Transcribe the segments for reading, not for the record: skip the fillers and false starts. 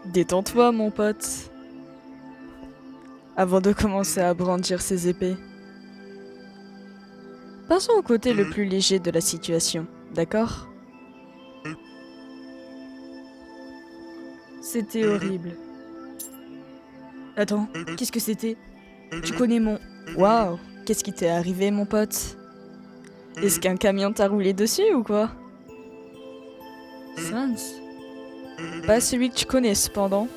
Détends-toi, mon pote. Avant de commencer à brandir ses épées. Passons au côté le plus léger de la situation, d'accord? C'était horrible. Attends, qu'est-ce que c'était? Tu connais mon... Waouh, qu'est-ce qui t'est arrivé, mon pote? Est-ce qu'un camion t'a roulé dessus ou quoi? Sans. Pas celui que tu connais, cependant.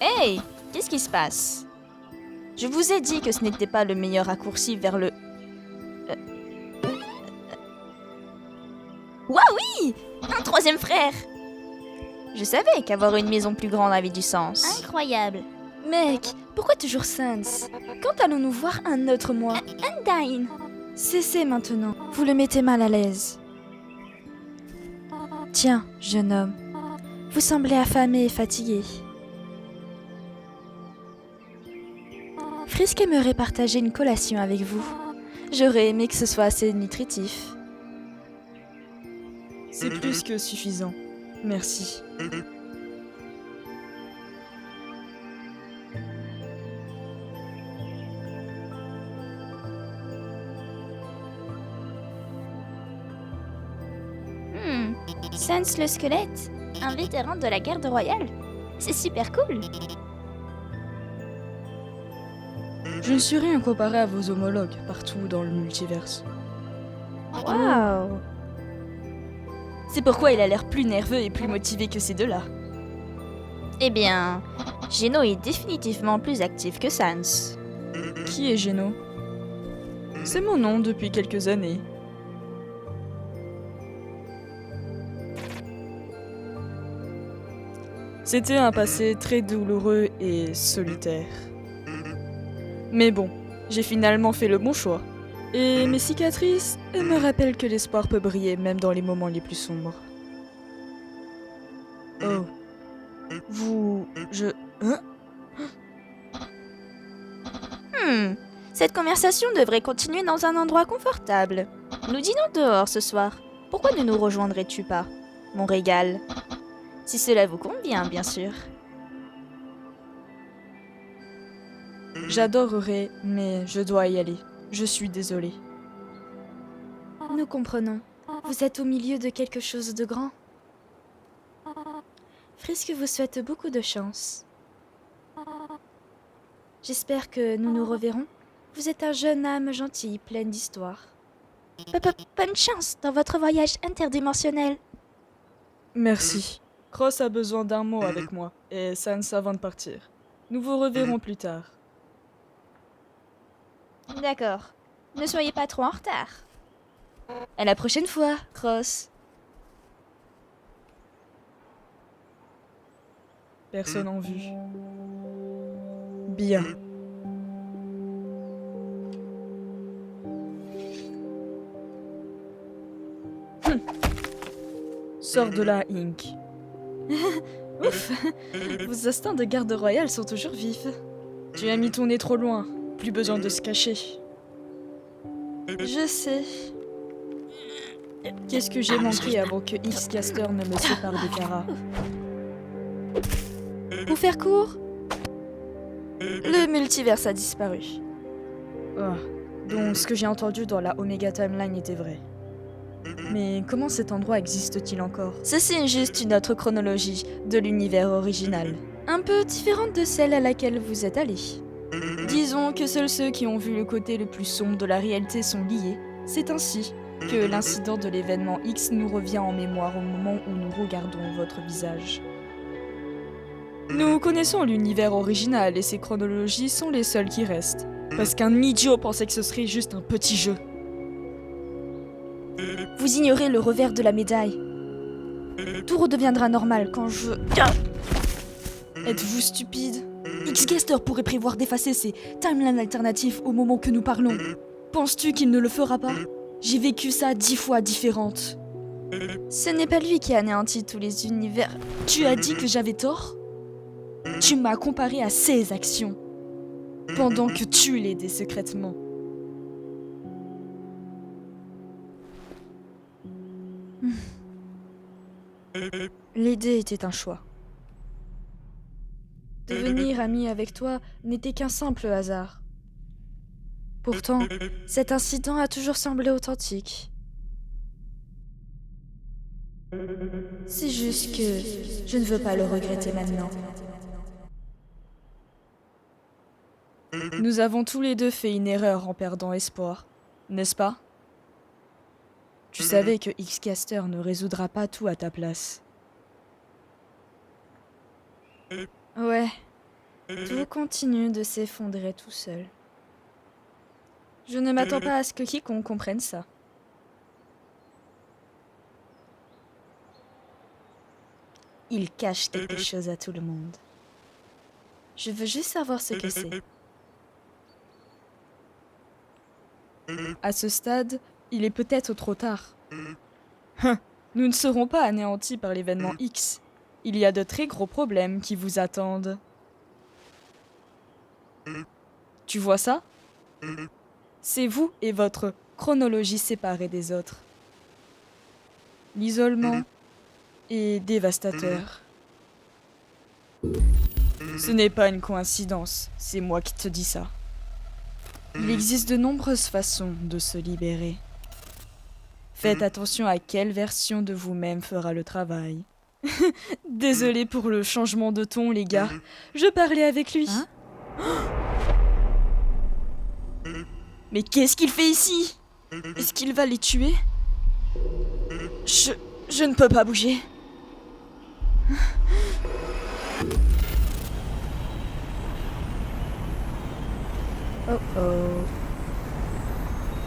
Hey, qu'est-ce qui se passe? Je vous ai dit que ce n'était pas le meilleur raccourci vers le... Waouh, oui! Un troisième frère! Je savais qu'avoir une maison plus grande avait du sens. Incroyable. Mec, pourquoi toujours Sans? Quand allons-nous voir un autre moi? Undyne. Cessez maintenant, vous le mettez mal à l'aise. Tiens, jeune homme, vous semblez affamé et fatigué. Frisk aimerait partager une collation avec vous. J'aurais aimé que ce soit assez nutritif. C'est plus que suffisant. Merci. Sans le squelette, un vétéran de la garde royale. C'est super cool. Je ne suis rien comparé à vos homologues partout dans le multiverse. Waouh! C'est pourquoi il a l'air plus nerveux et plus motivé que ces deux-là. Eh bien, Geno est définitivement plus actif que Sans. Qui est Geno? C'est mon nom depuis quelques années. C'était un passé très douloureux et solitaire. Mais bon, j'ai finalement fait le bon choix. Et mes cicatrices, elles me rappellent que l'espoir peut briller même dans les moments les plus sombres. Oh. Hein? Cette conversation devrait continuer dans un endroit confortable. Nous dînons dehors ce soir. Pourquoi ne nous rejoindrais-tu pas, mon régal? Si cela vous convient, bien sûr. J'adorerais, mais je dois y aller. Je suis désolée. Nous comprenons. Vous êtes au milieu de quelque chose de grand. Frisk vous souhaite beaucoup de chance. J'espère que nous nous reverrons. Vous êtes un jeune âme gentille, pleine d'histoire. Bonne chance dans votre voyage interdimensionnel. Merci. Cross a besoin d'un mot avec moi, et Sans avant de partir. Nous vous reverrons plus tard. D'accord. Ne soyez pas trop en retard. À la prochaine fois, Cross. Personne en vue. Bien. Sors de là, Ink. Ouf. Vos instincts de garde royale sont toujours vifs. Tu as mis ton nez trop loin. Plus besoin de se cacher. Je sais. Qu'est-ce que j'ai manqué avant que X-Caster ne me sépare de Kara? Pour faire court, le multiverse a disparu. Ah, donc ce que j'ai entendu dans la Omega Timeline était vrai. Mais comment cet endroit existe-t-il encore? Ceci est juste une autre chronologie de l'univers original. Un peu différente de celle à laquelle vous êtes allé. Disons que seuls ceux qui ont vu le côté le plus sombre de la réalité sont liés. C'est ainsi que l'incident de l'événement X nous revient en mémoire au moment où nous regardons votre visage. Nous connaissons l'univers original et ces chronologies sont les seules qui restent. Parce qu'un idiot pensait que ce serait juste un petit jeu. Vous ignorez le revers de la médaille. Tout redeviendra normal quand je... Êtes-vous stupide? X-Caster pourrait prévoir d'effacer ces timelines alternatives au moment que nous parlons. Penses-tu qu'il ne le fera pas? J'ai vécu ça 10 fois différente. Ce n'est pas lui qui anéantit tous les univers. Tu as dit que j'avais tort? Tu m'as comparé à ses actions. Pendant que tu l'aidais secrètement. L'idée était un choix. ami avec toi n'était qu'un simple hasard. Pourtant, cet incident a toujours semblé authentique. C'est juste que je ne veux pas le regretter maintenant. Nous avons tous les deux fait une erreur en perdant espoir, n'est-ce pas? Tu savais que X-Caster ne résoudra pas tout à ta place. Ouais, tout continue de s'effondrer tout seul. Je ne m'attends pas à ce que quiconque comprenne ça. Il cache quelque chose à tout le monde. Je veux juste savoir ce que c'est. À ce stade, il est peut-être trop tard. Nous ne serons pas anéantis par l'événement X. Il y a de très gros problèmes qui vous attendent. Tu vois ça? C'est vous et votre chronologie séparée des autres. L'isolement est dévastateur. Ce n'est pas une coïncidence, c'est moi qui te dis ça. Il existe de nombreuses façons de se libérer. Faites attention à quelle version de vous-même fera le travail. Désolé pour le changement de ton, les gars. Je parlais avec lui. Hein? Mais qu'est-ce qu'il fait ici? Est-ce qu'il va les tuer? Je ne peux pas bouger. Oh oh.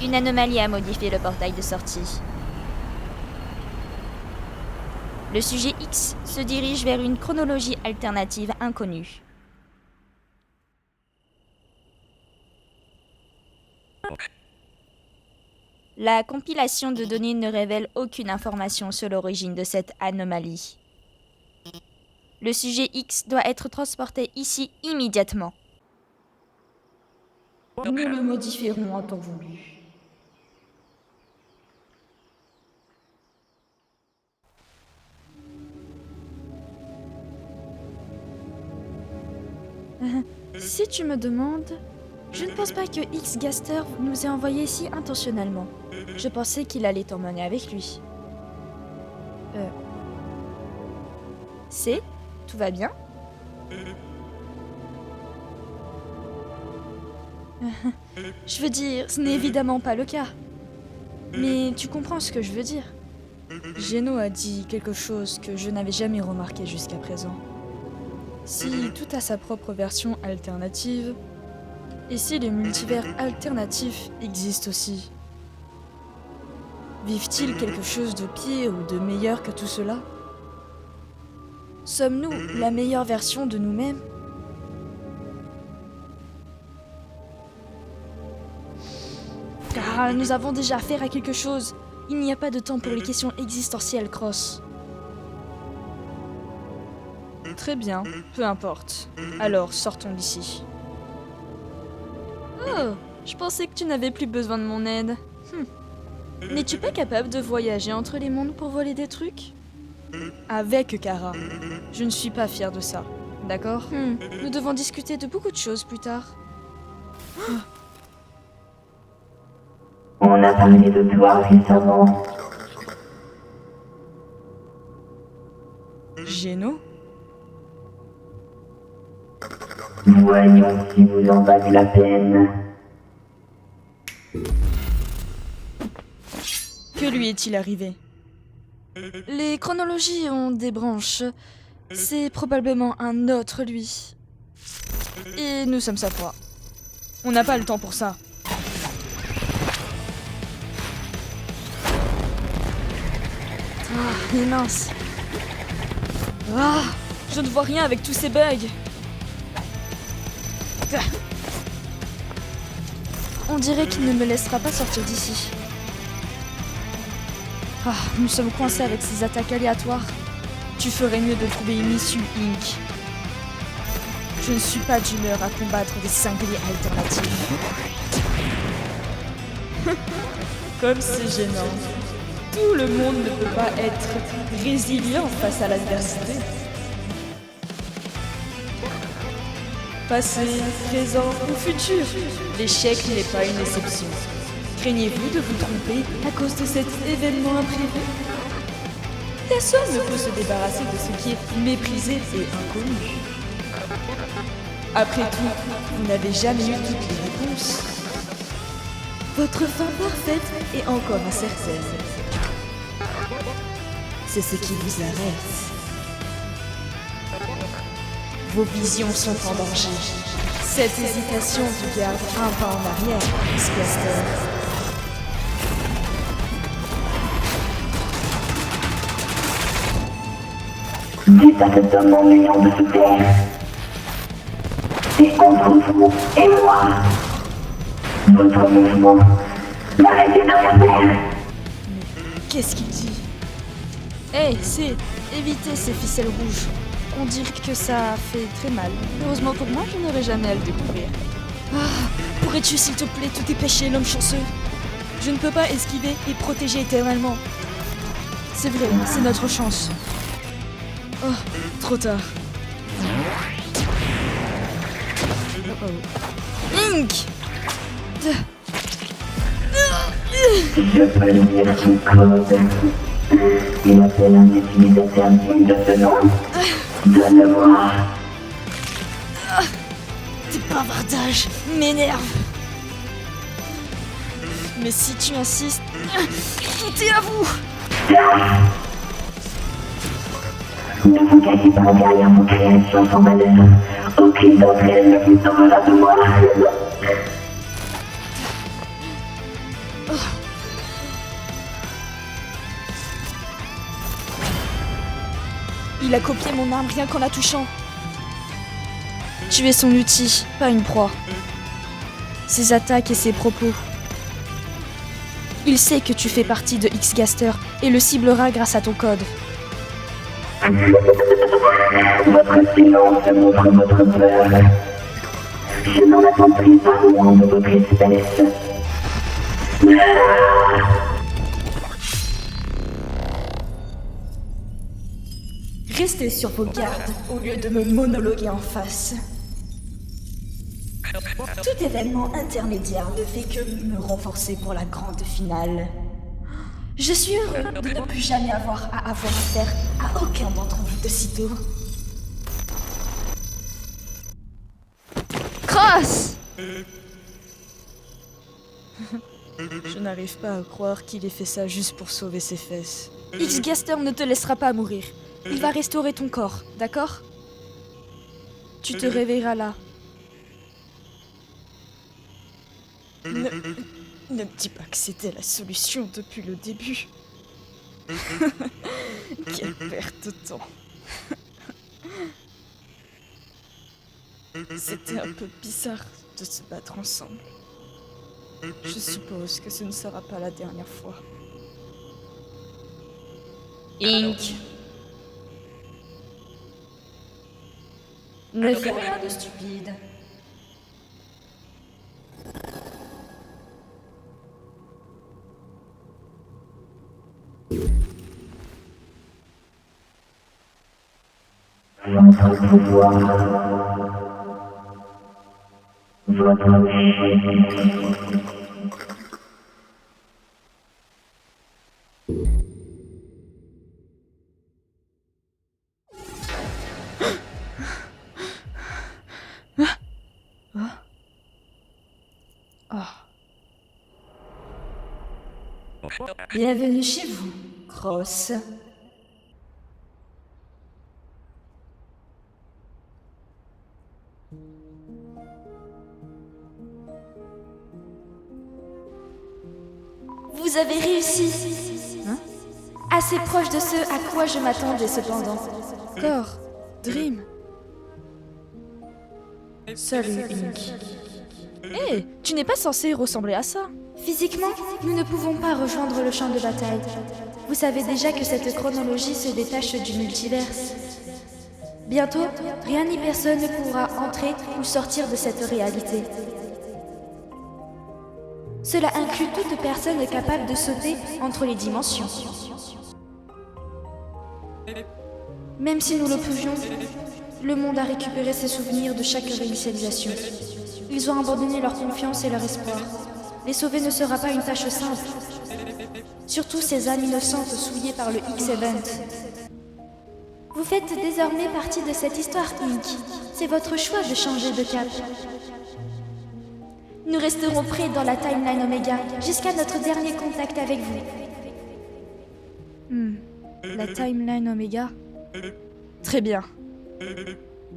Une anomalie a modifié le portail de sortie. Le sujet X se dirige vers une chronologie alternative inconnue. La compilation de données ne révèle aucune information sur l'origine de cette anomalie. Le sujet X doit être transporté ici immédiatement. Nous le modifierons en temps voulu. Si tu me demandes, je ne pense pas que X-Gaster nous ait envoyés ici intentionnellement. Je pensais qu'il allait t'emmener avec lui. C'est? Tout va bien? Je veux dire, ce n'est évidemment pas le cas. Mais tu comprends ce que je veux dire. Geno a dit quelque chose que je n'avais jamais remarqué jusqu'à présent. Si tout a sa propre version alternative, et si les multivers alternatifs existent aussi, vivent-ils quelque chose de pire ou de meilleur que tout cela? Sommes-nous la meilleure version de nous-mêmes? Ah, nous avons déjà affaire à quelque chose. Il n'y a pas de temps pour les questions existentielles, Cross. Très bien, peu importe. Alors, sortons d'ici. Oh, je pensais que tu n'avais plus besoin de mon aide. N'es-tu pas capable de voyager entre les mondes pour voler des trucs? Avec Kara. Je ne suis pas fière de ça, d'accord? Nous devons discuter de beaucoup de choses plus tard. On a parlé de toi récemment. Geno? Voyons si vous en valez la peine. Que lui est-il arrivé? Les chronologies ont des branches. C'est probablement un autre lui. Et nous sommes sa proie. On n'a pas le temps pour ça. Ah, il est mince. Ah, je ne vois rien avec tous ces bugs. On dirait qu'il ne me laissera pas sortir d'ici. Ah, nous sommes coincés avec ces attaques aléatoires. Tu ferais mieux de trouver une issue, Inc. Je ne suis pas d'humeur à combattre des cinglés alternatifs. Comme c'est gênant. Tout le monde ne peut pas être résilient face à l'adversité. Passé, présent ou futur, l'échec n'est pas une exception. Craignez-vous de vous tromper à cause de cet événement imprévu? Personne ne peut se débarrasser de ce qui est méprisé et inconnu. Après tout, vous n'avez jamais eu toutes les réponses. Votre fin parfaite est encore incertaine. C'est ce qui vous arrête. Vos visions sont en danger. Cette hésitation vous garde un pas en arrière, X-Gaster. Dites à cet homme ennuyant de se taire. C'est entre vous et moi. Votre mouvement m'arrêtez d'interpeller. Qu'est-ce qu'il dit? Hey, c'est éviter ces ficelles rouges. On dirait que ça fait très mal. Heureusement pour moi, je n'aurai jamais à le découvrir. Pourrais-tu s'il te plaît te dépêcher, l'homme chanceux? Je ne peux pas esquiver et protéger éternellement. C'est vrai, c'est notre chance. Oh, trop tard. Link! Je peux lire son code. Il appelle un utilisateur digne de ce nom. Donne-moi. Tes bavardages m'énervent. Mais si tu insistes, tout est à vous. Ne vous cachez pas derrière vos créations sans valeur. Aucune d'entre elles ne vous sauvera de moi. Il a copié mon arme rien qu'en la touchant. Tu es son outil, pas une proie. Ses attaques et ses propos. Il sait que tu fais partie de X-Gaster et le ciblera grâce à ton code. Votre silence montre votre peur. Je n'en attendrai pas moins de votre espèce. Restez sur vos gardes au lieu de me monologuer en face. Tout événement intermédiaire ne fait que me renforcer pour la grande finale. Je suis heureux de ne plus jamais avoir affaire à aucun d'entre vous de sitôt. Cross! Je n'arrive pas à croire qu'il ait fait ça juste pour sauver ses fesses. X-Gaster ne te laissera pas mourir. Il va restaurer ton corps, d'accord? Tu te réveilleras là. Ne me dis pas que c'était la solution depuis le début. Quelle perte de temps. C'était un peu bizarre de se battre ensemble. Je suppose que ce ne sera pas la dernière fois. Ink. Ne fais rien de stupide. Votre pouvoir. Votre Bienvenue chez vous, Cross. Vous avez réussi. Assez proche de ce à quoi je m'attendais cependant. Core, Dream. Salut, Ink. Hé, tu n'es pas censé ressembler à ça. Physiquement, nous ne pouvons pas rejoindre le champ de bataille. Vous savez déjà que cette chronologie se détache du multiverse. Bientôt, rien ni personne ne pourra entrer ou sortir de cette réalité. Cela inclut toute personne capable de sauter entre les dimensions. Même si nous le pouvions, Le monde a récupéré ses souvenirs de chaque réinitialisation. Ils ont abandonné leur confiance et leur espoir. Les sauver ne sera pas une tâche simple. Surtout ces âmes innocentes souillées par le X-Event. Vous faites désormais partie de cette histoire, Inc. C'est votre choix de changer de cap. Nous resterons prêts dans la timeline Omega jusqu'à notre dernier contact avec vous. La timeline Omega? Très bien.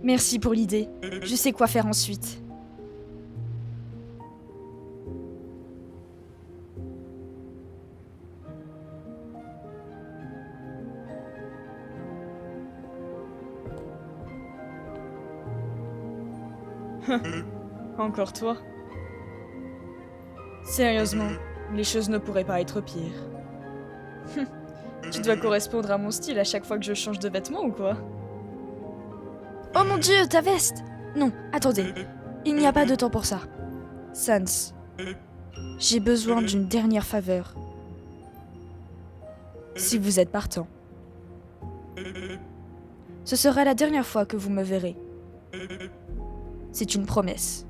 Merci pour l'idée. Je sais quoi faire ensuite. Encore toi? Sérieusement, les choses ne pourraient pas être pires. Tu dois correspondre à mon style à chaque fois que je change de vêtements ou quoi? Oh mon dieu, ta veste! Non, attendez. Il n'y a pas de temps pour ça. Sans, j'ai besoin d'une dernière faveur. Si vous êtes partant. Ce sera la dernière fois que vous me verrez. C'est une promesse.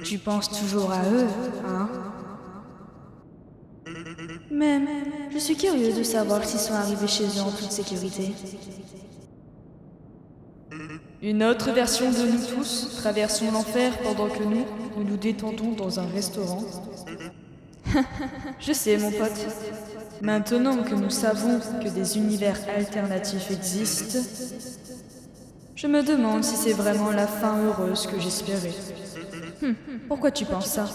Tu penses toujours à eux, hein? Même, je suis curieux de savoir s'ils sont arrivés chez eux en toute sécurité. Une autre version de nous tous traversons l'enfer pendant que nous nous détendons dans un restaurant. Je sais, mon pote. Maintenant que nous savons que des univers alternatifs existent, je me demande si c'est vraiment la fin heureuse que j'espérais. Pourquoi tu penses ça?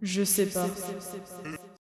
Je sais pas.